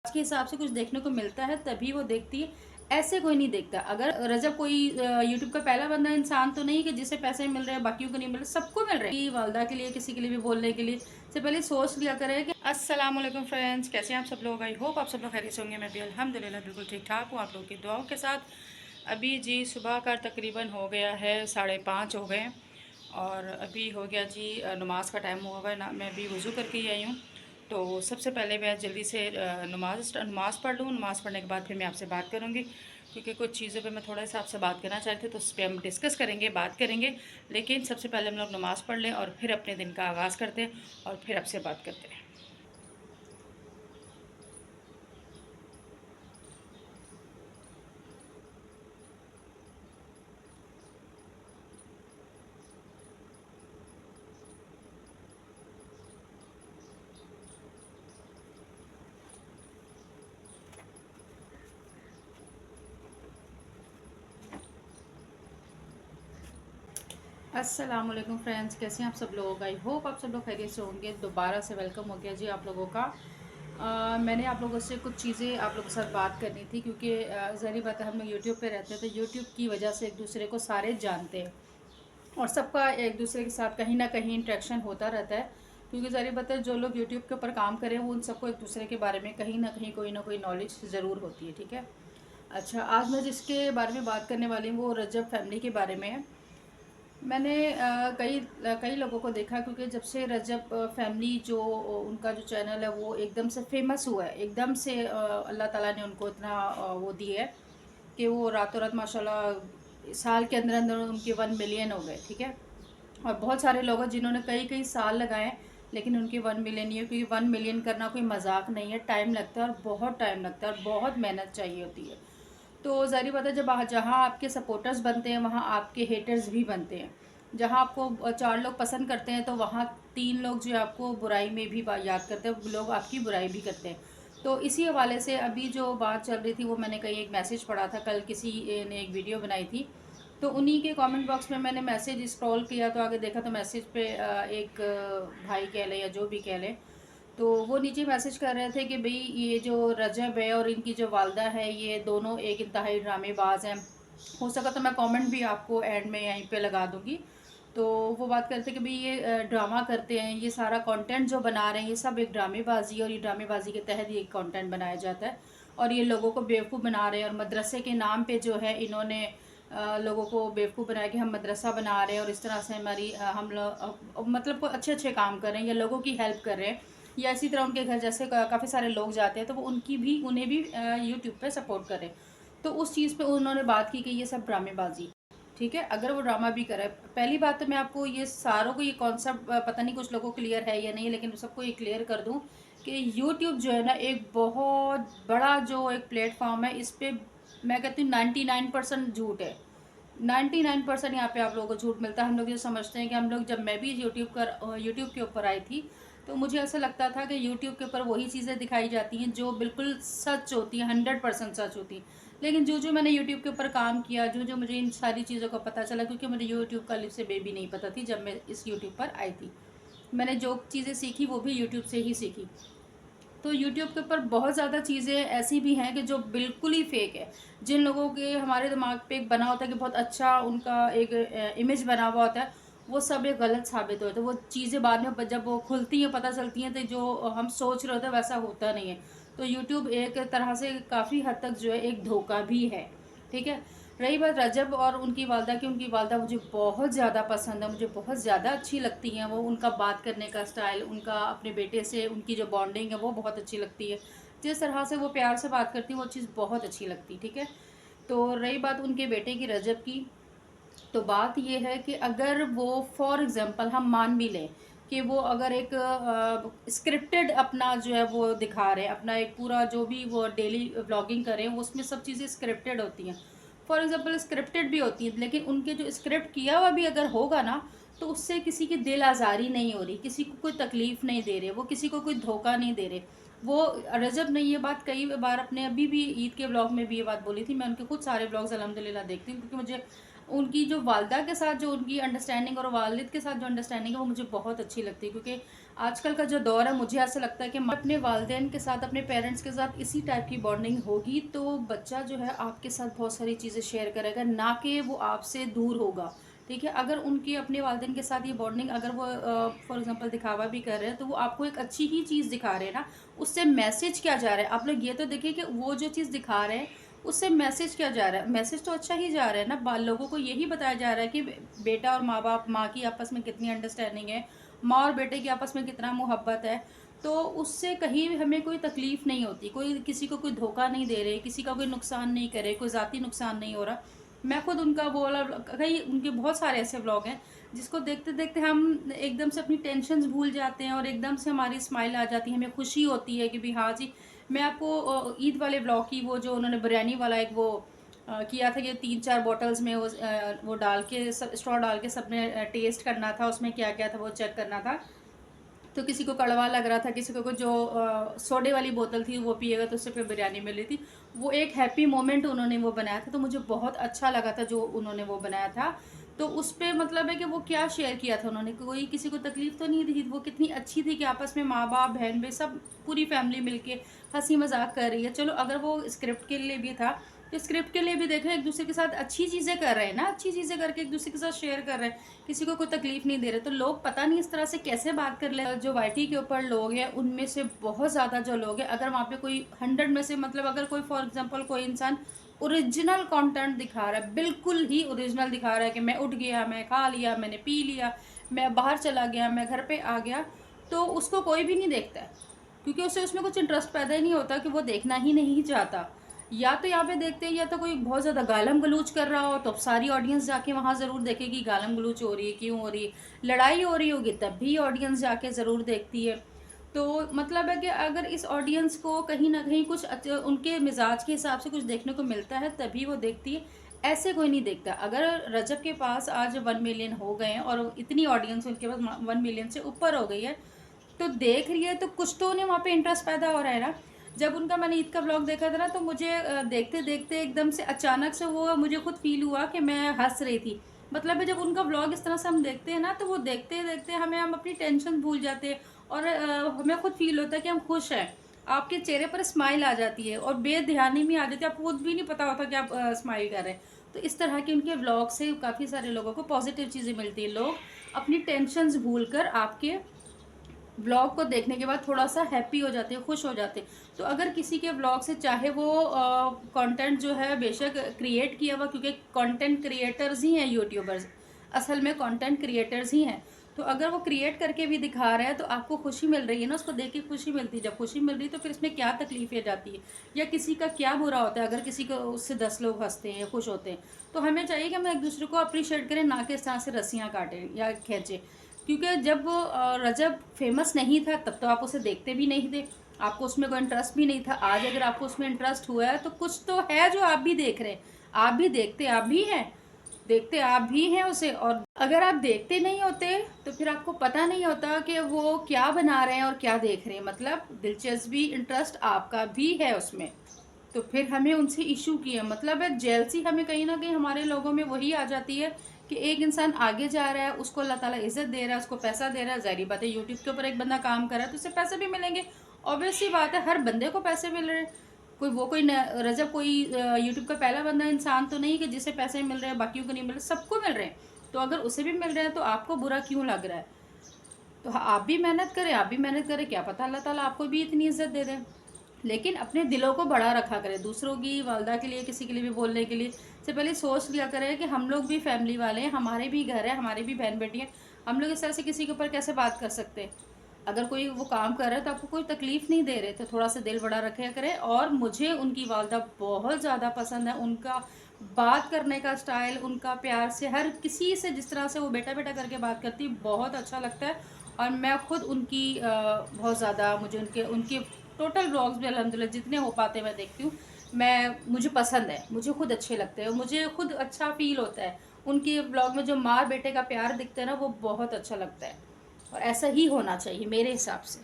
के हिसाब से कुछ देखने को मिलता है तभी वो देखती है, ऐसे कोई नहीं देखता। अगर रजब कोई यूट्यूब का पहला बंदा इंसान तो नहीं कि जिसे पैसे मिल रहे हैं बाकियों को नहीं मिल रहे, सबको मिल रहे हैं। वालदा के लिए किसी के लिए भी बोलने के लिए से पहले सोच लिया करें कि अस्सलाम वालेकुम फ्रेंड्स, कैसे हैं आप सब लोग। आई होप आप सब लोग खैरियत से होंगे। मैं भी अल्हम्दुलिल्लाह बिल्कुल ठीक ठाक हूँ आप लोगों की दुआओं के साथ। अभी जी सुबह का तकरीबन हो गया है 5:30 हो गए और अभी हो गया जी नमाज का टाइम हुआ हुआ है ना। मैं अभी वज़ू करके ही आई हूँ। तो सबसे पहले मैं जल्दी से नमाज़ पढ़ लूँ। नमाज़ पढ़ने के बाद फिर मैं आपसे बात करूँगी, क्योंकि कुछ चीज़ों पे मैं थोड़ा सा आपसे बात करना चाहती थी, तो उस पर हम डिस्कस करेंगे, बात करेंगे। लेकिन सबसे पहले हम लोग नमाज़ पढ़ लें और फिर अपने दिन का आगाज़ करते हैं और फिर आपसे बात करते हैं। अस्सलाम वालेकुम फ्रेंड्स, कैसे हैं आप सब लोग। आई होप आप सब लोग खैरियत से होंगे। दोबारा से वेलकम हो गया जी आप लोगों का। मैंने आप लोगों से कुछ चीज़ें आप लोगों के साथ बात करनी थी, क्योंकि ज़ाहिर बात है हम लोग यूट्यूब पे रहते हैं, तो यूट्यूब की वजह से एक दूसरे को सारे जानते हैं और सबका एक दूसरे के साथ कहीं ना कहीं इंटरेक्शन होता रहता है। क्योंकि ज़ाहिर बात है जो लोग यूट्यूब के ऊपर काम करें वो उन सबको एक दूसरे के बारे में कहीं ना कोई नॉलेज ज़रूर होती है। ठीक है, अच्छा, आज मैं जिसके बारे में बात करने वाली हूँ वो रजब फैमिली के बारे में है। मैंने कई लोगों को देखा, क्योंकि जब से रजब फैमिली जो उनका जो चैनल है वो एकदम से फेमस हुआ है, एकदम से अल्लाह ताला ने उनको इतना वो दी है कि वो रातों रात माशाल्लाह साल के अंदर अंदर उनके 1 मिलियन हो गए। ठीक है, और बहुत सारे लोग हैं जिन्होंने कई कई साल लगाए लेकिन उनके 1 मिलियन नहीं है, क्योंकि 1 मिलियन करना कोई मजाक नहीं है, टाइम लगता है और बहुत टाइम लगता है और बहुत मेहनत चाहिए होती है। तो ज़ाहिर बात है जब जहाँ आपके सपोर्टर्स बनते हैं वहाँ आपके हेटर्स भी बनते हैं। जहाँ आपको 4 लोग पसंद करते हैं तो वहाँ 3 लोग जो आपको बुराई में भी याद करते हैं, लोग आपकी बुराई भी करते हैं। तो इसी हवाले से अभी जो बात चल रही थी वो मैंने कहीं एक मैसेज पढ़ा था, कल किसी ने एक वीडियो बनाई थी, तो उन्हीं के कमेंट बॉक्स में मैंने मैसेज स्क्रॉल किया तो आगे देखा तो मैसेज पे एक भाई कह लें या जो भी कह लें, तो वो नीचे मैसेज कर रहे थे कि भाई ये जो रजब है और इनकी जो वालदा है ये दोनों एक इंतहाई ड्रामेबाज हैं। हो सका तो मैं कमेंट भी आपको एंड में यहीं पे लगा दूंगी। तो वो बात करते कि भाई ये ड्रामा करते हैं, ये सारा कंटेंट जो बना रहे हैं ये सब एक ड्रामेबाजी है और ये ड्रामेबाजी के तहत ये कंटेंट बनाया जाता है और ये लोगों को बेवकूफ़ बना रहे हैं। और मदरसे के नाम पे जो है इन्होंने लोगों को बेवकूफ़ बनाया कि हम मदरसा बना रहे हैं और इस तरह से हमारी हम लोग मतलब कोई अच्छे अच्छे काम कर रहे हैं या लोगों की हेल्प कर रहे हैं, या इसी तरह उनके घर जैसे काफ़ी सारे लोग जाते हैं तो वो उनकी भी उन्हें भी यूट्यूब पे सपोर्ट करें। तो उस चीज़ पे उन्होंने बात की कि ये सब ड्रामेबाजी। ठीक है, अगर वो ड्रामा भी करे, पहली बात तो मैं आपको ये सारों को ये कॉन्सेप्ट पता नहीं कुछ लोगों को क्लियर है या नहीं, लेकिन सबको ये क्लियर कर दूं कि यूट्यूब जो है ना एक बहुत बड़ा जो एक प्लेटफॉर्म है, इस पे मैं कहती हूँ 99% झूठ है। 99% यहाँ पे आप लोगों को झूठ मिलता है। हम लोग ये समझते हैं कि हम लोग, जब मैं भी यूट्यूब के ऊपर आई थी तो मुझे ऐसा लगता था कि यूट्यूब के ऊपर वही चीज़ें दिखाई जाती हैं जो बिल्कुल सच होती हैं, 100% सच होती हैं। लेकिन जो जो मैंने यूट्यूब के ऊपर काम किया, जो जो मुझे इन सारी चीज़ों का पता चला, क्योंकि मुझे यूट्यूब का अलिफ से बे भी नहीं पता थी जब मैं इस यूट्यूब पर आई थी। मैंने जो चीज़ें सीखी वो भी यूट्यूब से ही सीखी। तो यूट्यूब के ऊपर बहुत ज़्यादा चीज़ें ऐसी भी हैं कि जो बिल्कुल ही फेक है। जिन लोगों के हमारे दिमाग पे एक बना होता है कि बहुत अच्छा उनका एक इमेज बना हुआ होता है, वो सब एक गलत साबित होता है। वो चीज़ें बाद में जब वो खुलती हैं पता चलती हैं तो जो हम सोच रहे होते हैं वैसा होता नहीं है। तो यूट्यूब एक तरह से काफ़ी हद तक जो है एक धोखा भी है। ठीक है, रही बात रजब और उनकी वालदा की, उनकी वालदा मुझे बहुत ज़्यादा पसंद है, मुझे बहुत ज़्यादा अच्छी लगती हैं। वो उनका बात करने का स्टाइल, उनका अपने बेटे से उनकी जो बॉन्डिंग है वो बहुत अच्छी लगती है। जिस तरह से वो प्यार से बात करती है वो चीज़ बहुत अच्छी लगती। ठीक है, तो रही बात उनके बेटे की रजब की, तो बात ये है कि अगर वो फॉर एग्जांपल हम मान भी लें कि वो अगर एक स्क्रिप्टेड अपना जो है वो दिखा रहे हैं, अपना एक पूरा जो भी वो डेली व्लॉगिंग कर रहे हैं उसमें सब चीज़ें स्क्रिप्टेड होती हैं। फॉर एग्जांपल स्क्रिप्टेड भी होती हैं, लेकिन उनके जो स्क्रिप्ट किया हुआ भी अगर होगा ना तो उससे किसी की दिल आज़ारी नहीं हो रही, किसी को कोई तकलीफ़ नहीं दे रहे, वो किसी को कोई धोखा नहीं दे रहे। वो रजब ने ये बात कई बार अपने अभी भी ईद के व्लॉग में भी ये बात बोली थी। मैं उनके खुद सारे व्लॉग्स अल्हम्दुलिल्लाह देखती हूँ, क्योंकि मुझे उनकी जो वालदा के साथ जो उनकी अंडरस्टैंडिंग और वालिद के साथ जो अंडरस्टैंडिंग है वो मुझे बहुत अच्छी लगती है, क्योंकि आजकल का जो दौर है मुझे ऐसा लगता है कि अपने वालिदैन के साथ अपने पेरेंट्स के साथ इसी टाइप की बॉन्डिंग होगी तो बच्चा जो है आपके साथ बहुत सारी चीज़ें शेयर करेगा, ना कि वो आपसे दूर होगा। ठीक है, अगर उनकी अपने वालिदैन के साथ ये बॉन्डिंग अगर वो फॉर एग्जांपल दिखावा भी कर रहे हैं तो वो आपको एक अच्छी ही चीज़ दिखा रहे हैं ना, उससे मैसेज क्या जा रहा है। आप लोग ये तो देखिए कि वो जो चीज़ दिखा रहे हैं उससे मैसेज क्या जा रहा है, मैसेज तो अच्छा ही जा रहा है ना। बाल लोगों को यही बताया जा रहा है कि बेटा और माँ बाप, माँ की आपस में कितनी अंडरस्टैंडिंग है, माँ और बेटे की आपस में कितना मोहब्बत है। तो उससे कहीं भी हमें कोई तकलीफ़ नहीं होती, कोई किसी को कोई धोखा नहीं दे रहे, किसी का कोई नुकसान नहीं करे, कोई ज़ाती नुकसान नहीं हो रहा। मैं खुद उनका वो वाला कई उनके बहुत सारे ऐसे व्लॉग हैं जिसको देखते देखते हम एकदम से अपनी टेंशन्स भूल जाते हैं और एकदम से हमारी स्माइल आ जाती है, हमें खुशी होती है कि भी हाँ जी। मैं आपको ईद वाले व्लॉग की वो जो उन्होंने बिरयानी वाला एक वो किया था कि 3-4 बॉटल्स में वो डाल के सब स्ट्रॉ डाल के सबने टेस्ट करना था, उसमें क्या क्या था वो चेक करना था। तो किसी को कड़वा लग रहा था, किसी को जो सोडे वाली बोतल थी वो पिएगा तो उससे फिर बिरयानी मिली थी। वो एक हैप्पी मोमेंट उन्होंने वो बनाया था तो मुझे बहुत अच्छा लगा था जो उन्होंने वो बनाया था। तो उस पे मतलब है कि वो क्या शेयर किया था उन्होंने, कोई किसी को तकलीफ तो नहीं दी, वो कितनी अच्छी थी कि आपस में माँ बाप बहन भाई सब पूरी फैमिली मिलके हंसी मजाक कर रही है। चलो अगर वो स्क्रिप्ट के लिए भी था तो स्क्रिप्ट के लिए भी देखें, एक दूसरे के साथ अच्छी चीज़ें कर रहे हैं ना, अच्छी चीज़ें करके एक दूसरे के साथ शेयर कर रहे हैं, किसी को कोई तकलीफ नहीं दे रहे। तो लोग पता नहीं इस तरह से कैसे बात कर ले। जो वाईटी के ऊपर लोग हैं उनमें से बहुत ज़्यादा जो लोग हैं, अगर वहाँ पे कोई 100 में से मतलब अगर कोई फॉर एग्जांपल कोई इंसान ओरिजिनल कंटेंट दिखा रहा है, बिल्कुल ही ओरिजिनल दिखा रहा है कि मैं उठ गया, मैं खा लिया, मैंने पी लिया, मैं बाहर चला गया, मैं घर पे आ गया, तो उसको कोई भी नहीं देखता है, क्योंकि उसे उसमें कुछ इंटरेस्ट पैदा ही नहीं होता कि वो देखना ही नहीं चाहता। या तो यहाँ पे देखते हैं या तो कोई बहुत ज़्यादा गालम गलूच कर रहा हो तो सारी ऑडियंस जाके वहाँ ज़रूर देखेगी गालम गलूच हो रही है, क्यों हो रही है, लड़ाई हो रही होगी तब भी ऑडियंस जाके ज़रूर देखती है। तो मतलब है कि अगर इस ऑडियंस को कहीं ना कहीं कुछ उनके मिजाज के हिसाब से कुछ देखने को मिलता है तभी वो देखती है, ऐसे कोई नहीं देखता। अगर रजब के पास आज 1 मिलियन हो गए हैं और इतनी ऑडियंस उनके पास 1 मिलियन से ऊपर हो गई है तो देख रही है, तो कुछ तो उन्हें वहाँ पे इंटरेस्ट पैदा हो रहा है ना। जब उनका मैंने ईद का व्लॉग देखा था ना तो मुझे देखते देखते एकदम से अचानक से वो मुझे खुद फील हुआ कि मैं हंस रही थी। मतलब जब उनका व्लॉग इस तरह से हम देखते हैं ना तो वो देखते देखते हम अपनी टेंशन भूल जाते हैं और हमें खुद फील होता है कि हम खुश हैं। आपके चेहरे पर स्माइल आ जाती है और बेध्यानी में आ जाती है, आपको खुद भी नहीं पता होता कि आप स्माइल कर रहे हैं। तो इस तरह के उनके व्लॉग से काफ़ी सारे लोगों को पॉजिटिव चीज़ें मिलती है, लोग अपनी टेंशन्स भूल कर आपके व्लॉग को देखने के बाद थोड़ा सा हैप्पी हो जाते हैं, खुश हो जाते हैं। तो अगर किसी के व्लॉग से चाहे वो कंटेंट जो है बेशक क्रिएट किया हुआ, क्योंकि कंटेंट क्रिएटर्स ही हैं यूट्यूबर्स, असल में कंटेंट क्रिएटर्स ही हैं। तो अगर वो क्रिएट करके भी दिखा रहा है तो आपको खुशी मिल रही है ना, उसको देख के खुशी मिलती है। जब खुशी मिल रही है तो फिर इसमें क्या तकलीफ जाती है या किसी का क्या बुरा होता है अगर किसी को उससे 10 लोग हंसते हैं या खुश होते हैं। तो हमें चाहिए कि हम एक दूसरे को अप्रिशिएट करें, ना कि इस तरह से रस्सियाँ काटें या खींचें। क्योंकि जब वो रजब फेमस नहीं था तब तो आप उसे देखते भी नहीं थे, आपको उसमें कोई इंटरेस्ट भी नहीं था। आज अगर आपको उसमें इंटरेस्ट हुआ है तो कुछ तो है जो आप भी देख रहे हैं, आप भी देखते आप भी हैं, देखते आप भी हैं उसे। और अगर आप देखते नहीं होते तो फिर आपको पता नहीं होता कि वो क्या बना रहे हैं और क्या देख रहे हैं, मतलब दिलचस्पी इंटरेस्ट आपका भी है उसमें। तो फिर हमें उनसे इशू की है, मतलब है जेलसी हमें कहीं ना कहीं हमारे लोगों में वही आ जाती है कि एक इंसान आगे जा रहा है, उसको अल्लाह ताला इज्जत दे रहा है, उसको पैसा दे रहा है। जाहिर बात है यूट्यूब के ऊपर एक बंदा काम कर रहा है तो उससे पैसे भी मिलेंगे, ऑब्वियस सी बात है, हर बंदे को पैसे मिल रहे हैं। कोई रजब कोई यूट्यूब का पहला बंदा इंसान तो नहीं कि जिसे पैसे मिल रहे हैं बाकियों को नहीं मिल रहे, सबको मिल रहे हैं। तो अगर उसे भी मिल रहे हैं तो आपको बुरा क्यों लग रहा है। तो आप भी मेहनत करें, आप भी मेहनत करें, क्या पता अल्लाह ताला आपको भी इतनी इज्जत दे दें। लेकिन अपने दिलों को बड़ा रखा करें, दूसरों की वालदा के लिए किसी के लिए भी बोलने के लिए से पहले सोच लिया करें कि हम लोग भी फैमिली वाले हैं, हमारे भी घर है, हमारी भी बहन बेटी हैं, हम लोग इस तरह से किसी के ऊपर कैसे बात कर सकते हैं। अगर कोई वो काम कर रहा है तो आपको कोई तकलीफ़ नहीं दे रहे तो थोड़ा सा दिल बड़ा रखा करें। और मुझे उनकी वालदा बहुत ज़्यादा पसंद है, उनका बात करने का स्टाइल, उनका प्यार से हर किसी से जिस तरह से वो बेटा बेटा करके बात करती बहुत अच्छा लगता है। और मैं खुद उनकी बहुत ज़्यादा मुझे उनके उनके टोटल व्लॉग्स भी अल्हम्दुलिल्लाह जितने हो पाते मैं देखती हूँ। मुझे पसंद है, मुझे खुद अच्छे लगते हैं, मुझे खुद अच्छा फ़ील होता है। उनके व्लॉग में जो माँ बेटे का प्यार दिखता है ना वो बहुत अच्छा लगता है और ऐसा ही होना चाहिए मेरे हिसाब से।